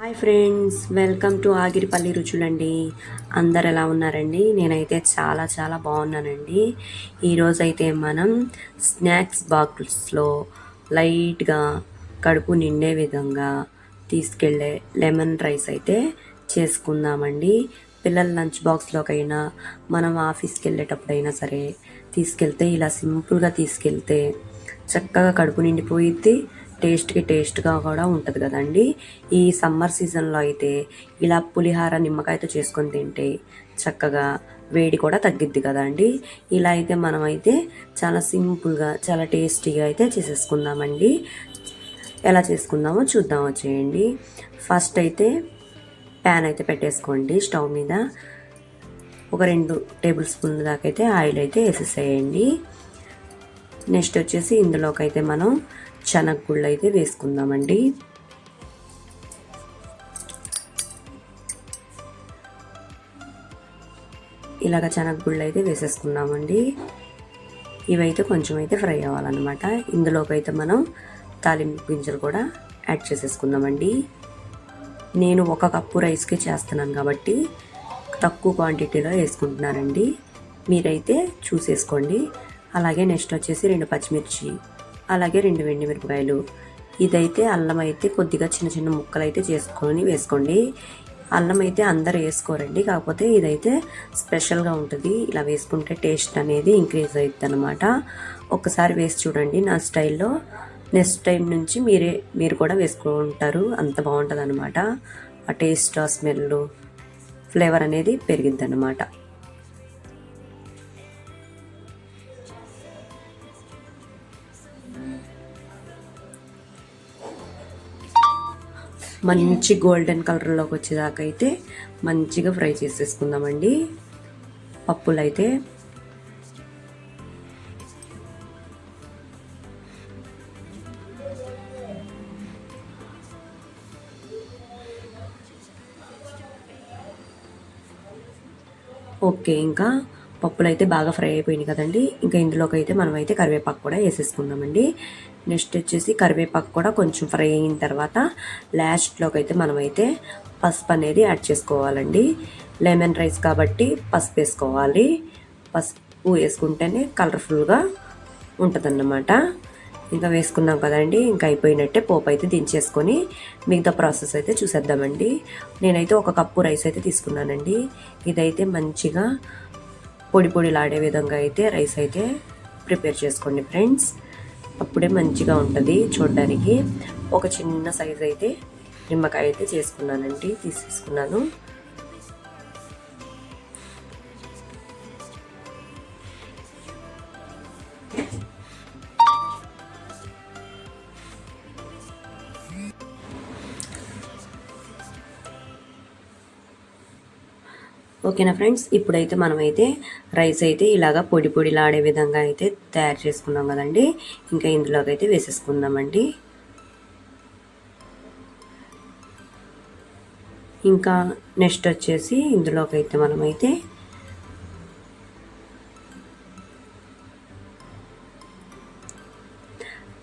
Hi friends, welcome to Agiripalli రుచులండి. అందరు ఎలా ఉన్నారండి? నేనైతే చాలా చాలా బాగున్నానండి. ఈరోజైతే మనం స్నాక్స్ బాక్స్లో లైట్గా కడుపు నిండే విధంగా తీసుకెళ్ళే లెమన్ రైస్ అయితే చేసుకుందామండి. పిల్లల లంచ్ బాక్స్లోకైనా మనం ఆఫీస్కి వెళ్ళేటప్పుడైనా సరే తీసుకెళ్తే ఇలా సింపుల్గా తీసుకెళ్తే చక్కగా కడుపు నిండిపోయిద్ది. టేస్ట్గా కూడా ఉంటుంది కదండి. ఈ సమ్మర్ సీజన్లో అయితే ఇలా పులిహార నిమ్మకాయతో చేసుకొని తింటే చక్కగా వేడి కూడా తగ్గిద్ది కదండి. ఇలా అయితే మనమైతే చాలా సింపుల్గా చాలా టేస్టీగా అయితే చేసేసుకుందామండి. ఎలా చేసుకుందామో చూద్దాం వచ్చేయండి. ఫస్ట్ అయితే ప్యాన్ అయితే పెట్టేసుకోండి స్టవ్ మీద. ఒక 2 టేబుల్ స్పూన్ల దాకా అయితే ఆయిల్ అయితే వేసేసేయండి. నెక్స్ట్ వచ్చేసి ఇందులోకి అయితే మనం శనగగుళ్ళు అయితే వేసుకుందామండి. ఇలాగ శనగగుళ్ళు అయితే వేసేసుకుందామండి. ఇవైతే కొంచెం అయితే ఫ్రై అవ్వాలన్నమాట. ఇందులోకి అయితే మనం తాలింపు గింజలు కూడా యాడ్ చేసేసుకుందామండి. నేను 1 కప్పు రైస్కి చేస్తున్నాను కాబట్టి తక్కువ క్వాంటిటీలో వేసుకుంటున్నానండి. మీరైతే చూసేసుకోండి. అలాగే నెక్స్ట్ వచ్చేసి 2 పచ్చిమిర్చి, అలాగే 2 ఎండుమిరపకాయలు. ఇదైతే అల్లం అయితే కొద్దిగా చిన్న చిన్న ముక్కలు అయితే చేసుకొని వేసుకోండి. అల్లం అయితే అందరు వేసుకోరండి, కాకపోతే ఇదైతే స్పెషల్గా ఉంటుంది. ఇలా వేసుకుంటే టేస్ట్ అనేది ఇంక్రీజ్ అవుతుంది అనమాట. ఒక్కసారి వేసి చూడండి నా స్టైల్లో. నెక్స్ట్ టైం నుంచి మీరు కూడా వేసుకుంటారు. అంత బాగుంటుంది అనమాట. ఆ టేస్ట్, ఆ స్మెల్, ఫ్లేవర్ అనేది పెరిగిద్ది అనమాట. మంచి గోల్డెన్ కలర్లోకి వచ్చేదాకా అయితే మంచిగా ఫ్రై చేసేసుకుందామండి పప్పులు అయితే. ఓకే, ఇంకా పప్పులు అయితే బాగా ఫ్రై అయిపోయినాయి కదండి. ఇంకా ఇందులోకి అయితే మనం అయితే కరివేపాకు కూడా వేసేసుకుందామండి. నెక్స్ట్ వచ్చేసి కరివేపాకు కూడా కొంచెం ఫ్రై అయిన తర్వాత లాస్ట్లోకి అయితే మనమైతే పసుపు అనేది యాడ్ చేసుకోవాలండి. లెమన్ రైస్ కాబట్టి పసుపు వేసుకోవాలి. పసుపు వేసుకుంటేనే కలర్ఫుల్గా ఉంటుందన్నమాట. ఇంకా వేసుకున్నాం కదండి, ఇంకా అయిపోయినట్టే. పోపు అయితే దించేసుకొని మిగతా ప్రాసెస్ అయితే చూసేద్దామండి. నేనైతే 1 కప్పు రైస్ అయితే తీసుకున్నానండి. ఇదైతే మంచిగా పొడిలాడే విధంగా అయితే రైస్ అయితే ప్రిపేర్ చేసుకోండి ఫ్రెండ్స్. అప్పుడే మంచిగా ఉంటుంది చూడడానికి. ఒక చిన్న సైజ్ అయితే నిమ్మకాయ అయితే చేసుకున్నానండి, తీసేసుకున్నాను. ఓకేనా ఫ్రెండ్స్, ఇప్పుడైతే మనమైతే రైస్ అయితే ఇలాగా పొడిలాడే విధంగా అయితే తయారు చేసుకున్నాం కదండి. ఇంకా ఇందులోకి అయితే వేసేసుకుందామండి. ఇంకా నెక్స్ట్ వచ్చేసి ఇందులోకి అయితే మనమైతే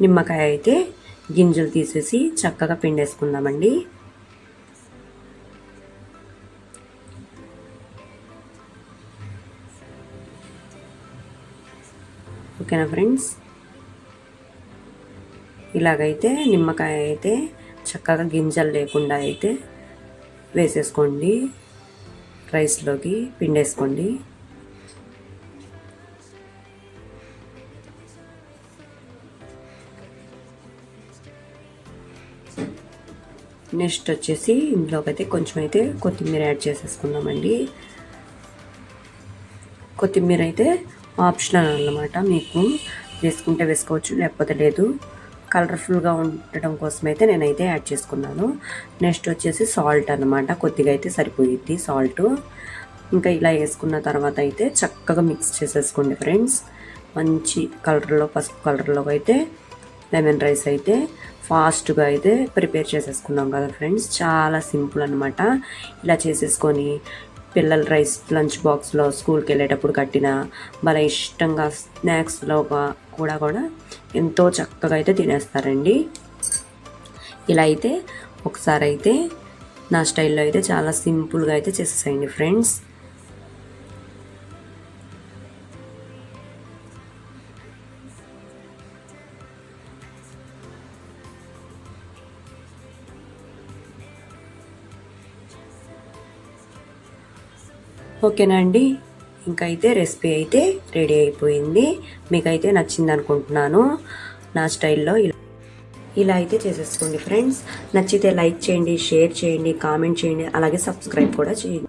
నిమ్మకాయ అయితే గింజలు తీసేసి చక్కగా పిండేసుకుందామండి. ఓకేనా ఫ్రెండ్స్, ఇలాగైతే నిమ్మకాయ అయితే చక్కగా గింజలు లేకుండా అయితే వేసేసుకోండి. రైస్లోకి పిండేసుకోండి. నెక్స్ట్ వచ్చేసి ఇందులోకి అయితే కొంచెం అయితే కొత్తిమీర యాడ్ చేసేసుకుందామండి. కొత్తిమీర అయితే ఆప్షనల్ అన్నమాట, మీకు వేసుకుంటే వేసుకోవచ్చు, లేకపోతే లేదు. కలర్ఫుల్గా ఉండటం కోసం అయితే నేనైతే యాడ్ చేసుకున్నాను. నెక్స్ట్ వచ్చేసి సాల్ట్ అన్నమాట, కొద్దిగా అయితే సరిపోయిద్ది సాల్ట్. ఇంకా ఇలా వేసుకున్న తర్వాత అయితే చక్కగా మిక్స్ చేసేసుకోండి ఫ్రెండ్స్. మంచి కలర్లో, పసుపు కలర్లో అయితే లెమన్ రైస్ అయితే ఫాస్ట్గా అయితే ప్రిపేర్ చేసేసుకున్నాం కదా ఫ్రెండ్స్. చాలా సింపుల్ అనమాట. ఇలా చేసేసుకొని పిల్లల రైస్ లంచ్ బాక్స్లో స్కూల్కి వెళ్ళేటప్పుడు కట్టిన భలే ఇష్టంగా స్నాక్స్లో కూడా ఎంతో చక్కగా అయితే తినేస్తారండి. ఇలా అయితే ఒకసారి అయితే నా స్టైల్లో అయితే చాలా సింపుల్గా అయితే చేసేసేయండి ఫ్రెండ్స్. ఓకేనా అండి, ఇంకైతే రెసిపీ అయితే రెడీ అయిపోయింది. మీకైతే నచ్చింది అనుకుంటున్నాను. నా స్టైల్లో ఇలా అయితే చేసేసుకోండి ఫ్రెండ్స్. నచ్చితే లైక్ చేయండి, షేర్ చేయండి, కామెంట్ చేయండి, అలాగే సబ్స్క్రైబ్ కూడా చేయండి.